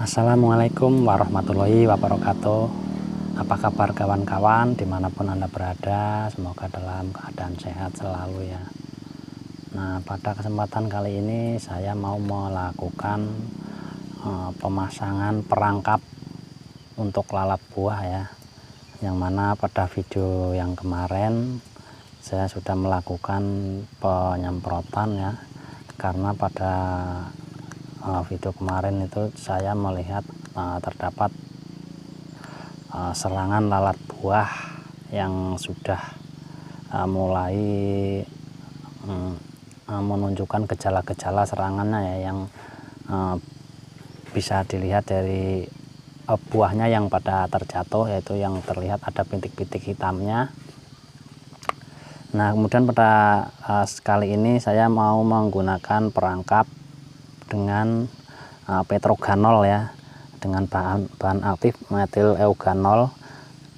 Assalamualaikum warahmatullahi wabarakatuh. Apa kabar kawan-kawan dimanapun Anda berada, semoga dalam keadaan sehat selalu ya. Nah, pada kesempatan kali ini saya mau melakukan pemasangan perangkap untuk lalat buah ya, yang mana pada video yang kemarin saya sudah melakukan penyemprotan ya, karena pada video kemarin itu saya melihat terdapat serangan lalat buah yang sudah mulai menunjukkan gejala-gejala serangannya ya, yang bisa dilihat dari buahnya yang pada terjatuh, yaitu yang terlihat ada bintik-bintik hitamnya. Nah, kemudian pada kali ini saya mau menggunakan perangkap dengan petroganol ya, dengan bahan aktif metil euganol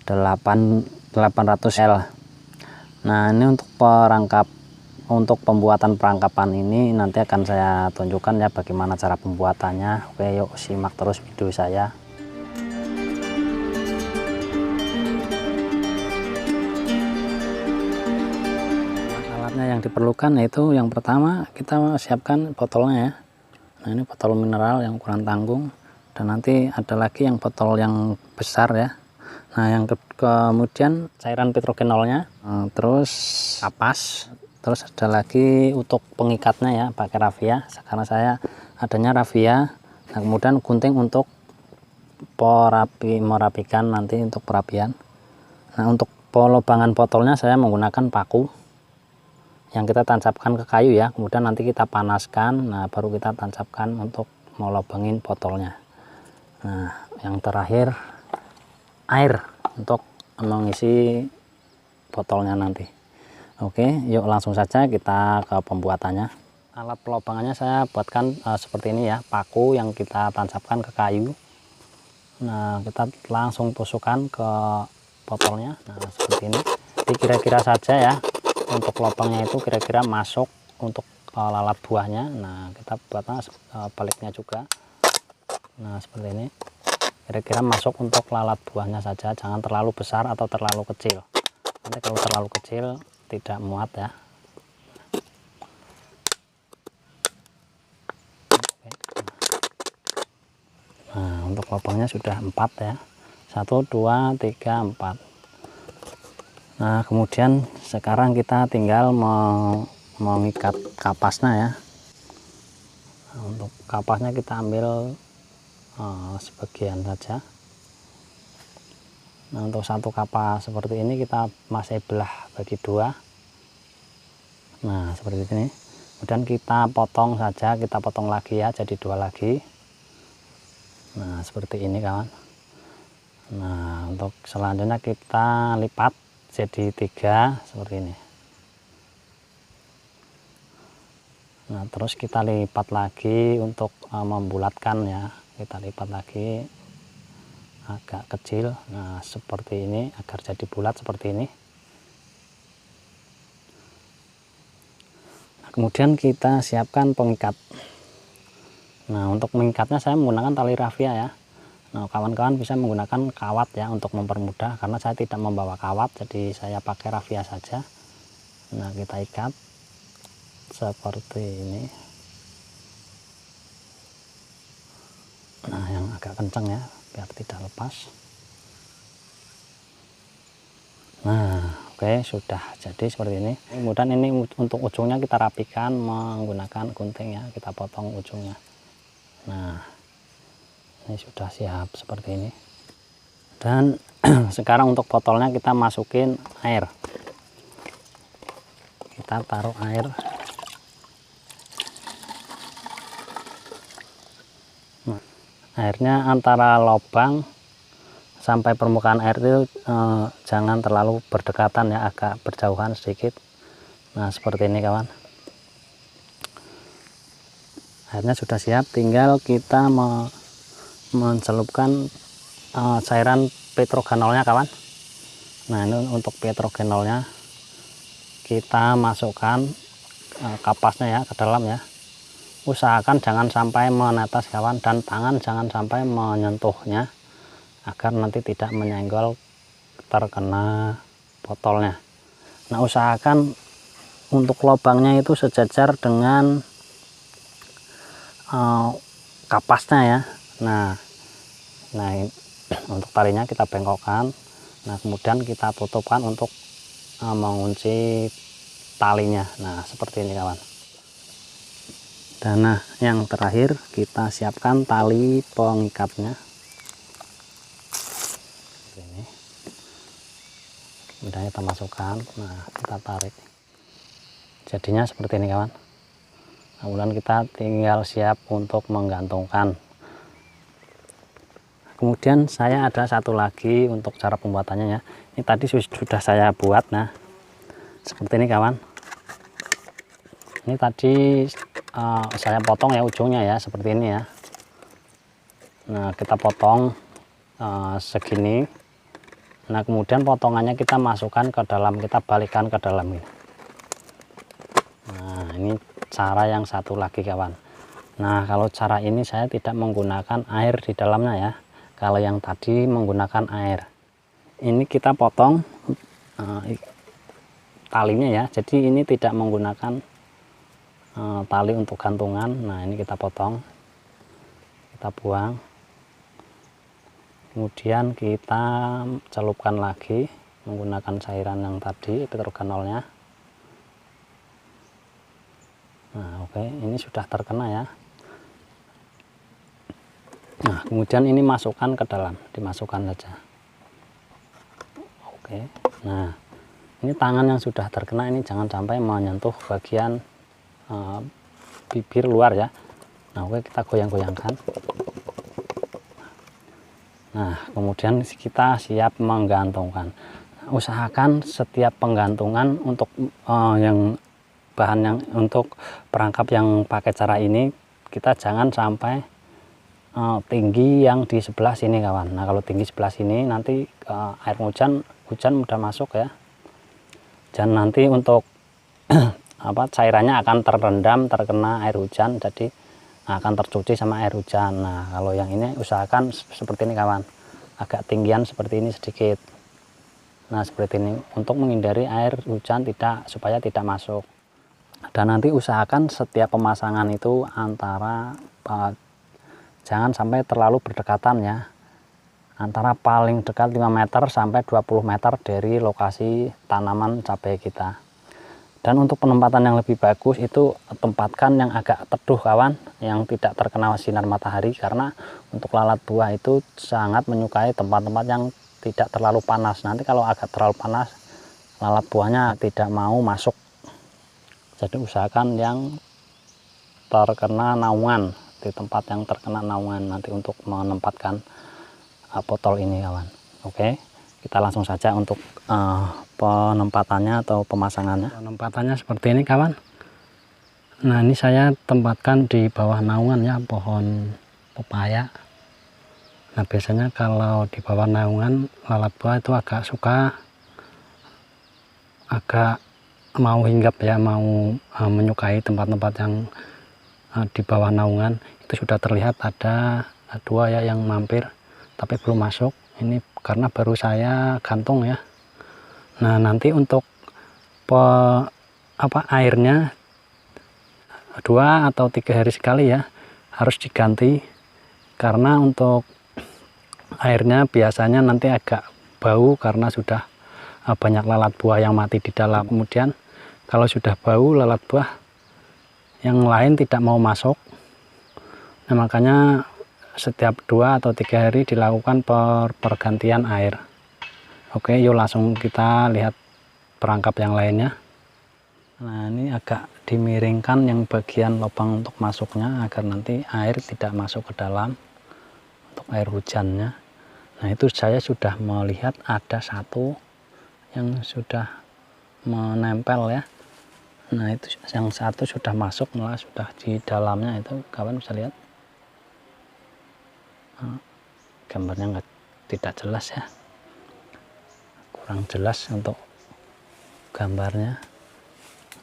800L. Nah, ini untuk pembuatan perangkapan ini nanti akan saya tunjukkan ya bagaimana cara pembuatannya. Oke, yuk simak terus video saya. Alatnya yang diperlukan yaitu yang pertama kita siapkan botolnya ya. Nah, ini botol mineral yang ukuran tanggung, dan nanti ada lagi yang botol yang besar ya. Nah, yang kemudian cairan petrogenolnya, terus kapas, terus ada lagi untuk pengikatnya ya, pakai raffia karena saya adanya raffia. Nah, kemudian gunting untuk merapikan nanti untuk perapian. Nah, untuk pelubangan botolnya saya menggunakan paku yang kita tancapkan ke kayu ya, kemudian nanti kita panaskan, nah baru kita tancapkan untuk melubangin botolnya. Nah, yang terakhir air untuk mengisi botolnya nanti. Oke, yuk langsung saja kita ke pembuatannya. Alat pelubangannya saya buatkan seperti ini ya, paku yang kita tancapkan ke kayu. Nah, kita langsung tusukkan ke botolnya. Nah, seperti ini. Jadi kira-kira saja ya, untuk lubangnya itu kira-kira masuk untuk lalat buahnya. Nah, kita buatnya baliknya juga. Nah, seperti ini. Kira-kira masuk untuk lalat buahnya saja, jangan terlalu besar atau terlalu kecil. Nanti kalau terlalu kecil tidak muat ya. Nah, untuk lubangnya sudah 4 ya. 1, 2, 3, 4. Nah, kemudian sekarang kita tinggal mengikat kapasnya ya. Nah, untuk kapasnya kita ambil sebagian saja. Nah, untuk satu kapas seperti ini kita masih belah bagi 2. Nah, seperti ini. Kemudian kita potong saja, kita potong lagi ya, jadi 2 lagi. Nah, seperti ini kawan. Nah, untuk selanjutnya kita lipat jadi 3 seperti ini. Nah, terus kita lipat lagi untuk membulatkan ya, kita lipat lagi agak kecil. Nah, seperti ini agar jadi bulat seperti ini. Nah, kemudian kita siapkan pengikat. Nah, untuk mengikatnya saya menggunakan tali raffia ya. Nah, kawan-kawan bisa menggunakan kawat ya untuk mempermudah, karena saya tidak membawa kawat, jadi saya pakai raffia saja. Nah, kita ikat seperti ini. Nah, yang agak kencang ya biar tidak lepas. Nah, oke, sudah jadi seperti ini. Kemudian ini untuk ujungnya kita rapikan menggunakan gunting ya, kita potong ujungnya. Nah, ini sudah siap seperti ini. Dan sekarang untuk botolnya kita masukin air. Kita taruh air. Nah, airnya antara lubang sampai permukaan air itu jangan terlalu berdekatan ya, agak berjauhan sedikit. Nah, seperti ini kawan. Airnya sudah siap, tinggal kita mencelupkan cairan petrogenolnya kawan. Nah, ini untuk petrogenolnya kita masukkan kapasnya ya ke dalam ya. usahakan jangan sampai menetes kawan, dan tangan jangan sampai menyentuhnya agar nanti tidak menyenggol terkena botolnya. Nah, usahakan untuk lubangnya itu sejajar dengan kapasnya ya. Nah untuk talinya kita bengkokkan. Nah, kemudian kita tutupkan untuk mengunci talinya. Nah, seperti ini kawan. Dan nah, yang terakhir kita siapkan tali pengikatnya. Ini. Kemudian kita masukkan. Nah, kita tarik. Jadinya seperti ini kawan. Kemudian kita tinggal siap untuk menggantungkan. Kemudian saya ada satu lagi untuk cara pembuatannya ya. Ini tadi sudah saya buat. Nah, seperti ini kawan. Ini tadi saya potong ya ujungnya ya, seperti ini ya. Nah, kita potong segini. Nah, kemudian potongannya kita masukkan ke dalam, kita balikkan ke dalam ini. Nah, ini cara yang satu lagi kawan. Nah, kalau cara ini saya tidak menggunakan air di dalamnya ya. Kalau yang tadi menggunakan air. Ini kita potong talinya ya. Jadi ini tidak menggunakan tali untuk gantungan. Nah, ini kita potong, kita buang, kemudian kita celupkan lagi menggunakan cairan yang tadi, petroganolnya. Nah, oke, ini sudah terkena ya. Nah, kemudian ini masukkan ke dalam, dimasukkan saja. Oke, nah ini tangan yang sudah terkena ini jangan sampai menyentuh bagian bibir luar ya. Nah, oke, kita goyang-goyangkan. Nah, kemudian kita siap menggantungkan. Nah, usahakan setiap penggantungan untuk yang bahan yang untuk perangkap yang pakai cara ini, kita jangan sampai tinggi yang di sebelah sini kawan. Nah, kalau tinggi sebelah sini nanti air hujan mudah masuk ya. Dan nanti untuk cairannya akan terendam terkena air hujan, jadi akan tercuci sama air hujan. Nah, kalau yang ini usahakan seperti ini kawan, agak tinggian seperti ini sedikit. Nah, seperti ini untuk menghindari air hujan supaya tidak masuk. Dan nanti usahakan setiap pemasangan itu antara jangan sampai terlalu berdekatan ya, antara paling dekat 5 meter sampai 20 meter dari lokasi tanaman cabai kita. Dan untuk penempatan yang lebih bagus itu tempatkan yang agak teduh kawan, yang tidak terkena sinar matahari, karena untuk lalat buah itu sangat menyukai tempat-tempat yang tidak terlalu panas. Nanti kalau agak terlalu panas, lalat buahnya tidak mau masuk. Jadi usahakan yang terkena naungan, di tempat yang terkena naungan nanti untuk menempatkan botol ini kawan. Oke, kita langsung saja untuk penempatannya atau pemasangannya. Penempatannya seperti ini kawan. Nah, ini saya tempatkan di bawah naungan ya, pohon pepaya. Nah, biasanya kalau di bawah naungan lalat buah itu agak mau hinggap ya, mau menyukai tempat-tempat yang di bawah naungan. Itu sudah terlihat ada 2 ya yang mampir tapi belum masuk. Ini karena baru saya gantung ya. Nah, nanti untuk airnya 2 atau 3 hari sekali ya harus diganti, karena untuk airnya biasanya nanti agak bau karena sudah banyak lalat buah yang mati di dalam. Kemudian kalau sudah bau lalat buah yang lain tidak mau masuk. Nah, makanya setiap 2 atau 3 hari dilakukan pergantian air. Oke, yuk langsung kita lihat perangkap yang lainnya. Nah, ini agak dimiringkan yang bagian lubang untuk masuknya agar nanti air tidak masuk ke dalam untuk air hujannya. Nah, itu saya sudah melihat ada 1 yang sudah menempel ya. Nah, itu yang 1 sudah masuk, malah sudah di dalamnya itu kawan bisa lihat. Gambarnya tidak jelas ya, kurang jelas untuk gambarnya.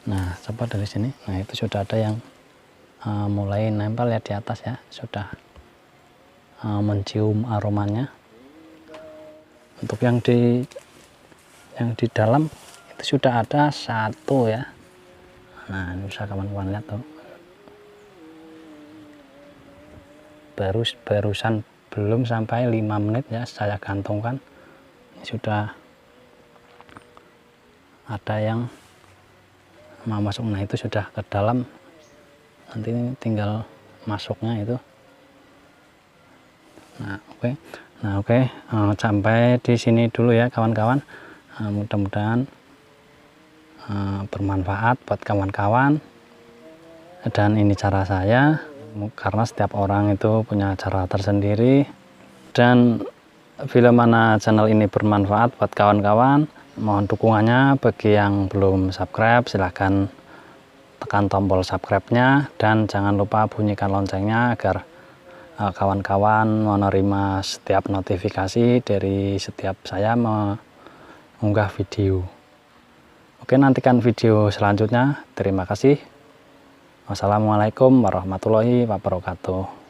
Nah, coba dari sini. Nah, itu sudah ada yang mulai nempel ya di atas ya, sudah mencium aromanya. Untuk yang di dalam itu sudah ada satu ya. Nah, ini bisa kawan-kawan lihat tuh, barusan belum sampai 5 menit ya saya gantungkan, ini sudah ada yang mau masuk. Nah, itu sudah ke dalam, nanti ini tinggal masuknya itu. Nah oke, sampai di sini dulu ya kawan-kawan. Mudah-mudahan bermanfaat buat kawan-kawan. Dan ini cara saya, karena setiap orang itu punya cara tersendiri. Dan bila mana channel ini bermanfaat buat kawan-kawan, mohon dukungannya. Bagi yang belum subscribe, silahkan tekan tombol subscribe-nya, dan jangan lupa bunyikan loncengnya agar kawan-kawan menerima setiap notifikasi dari setiap saya mengunggah video. Oke, nantikan video selanjutnya. Terima kasih. Wassalamualaikum warahmatullahi wabarakatuh.